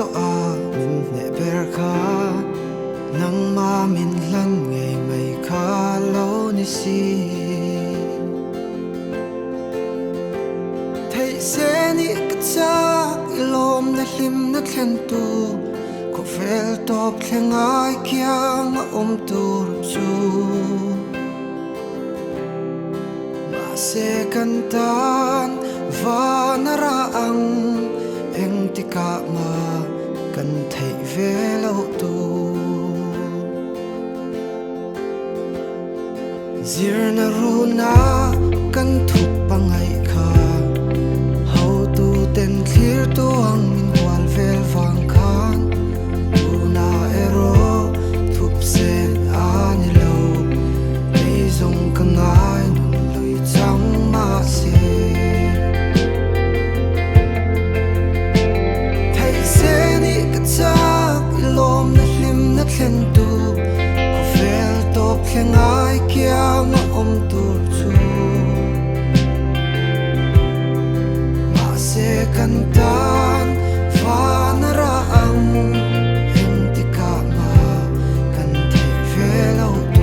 to a min ne ber kha nang ma min lan ngei mai kha lo ni si thei se ni ka cha ilom na hlim na thlen tu ko fel top thlengai kyang tur chu ma se kan tan vanara ang eng tika ma kan thei ve lo tu zir na ru na kan thup pangai kha how tu ten clear tu ang min wal vel wang khan tu na ero thup sen ani lo ei zong ka ngai nun lui chang ma se thlen tu ko fel top thlengai kia ma tur chu ma se kan tan vanara ang en tika ma kan thei ve lo tu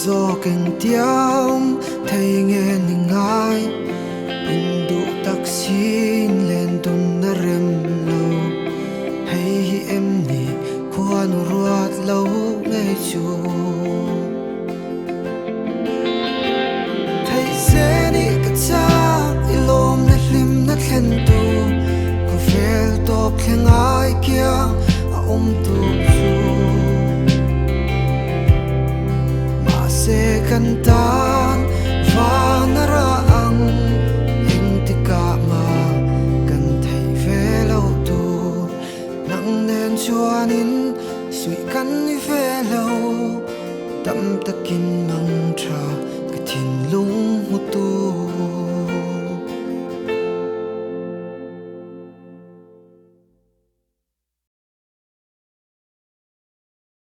zo keng tiam thei nge ni ngai in du taksin len dun na rem lo hei hi em ni khuan ruat lo ngai chu thei se ni ka cha ilom na hlim na thlen tu ko fel top thlengai kia tu chu se kan tan vanara ang eng tika ma kan thei ve lo tu nang nen chuanin sui kan ni ve lo tam takin mang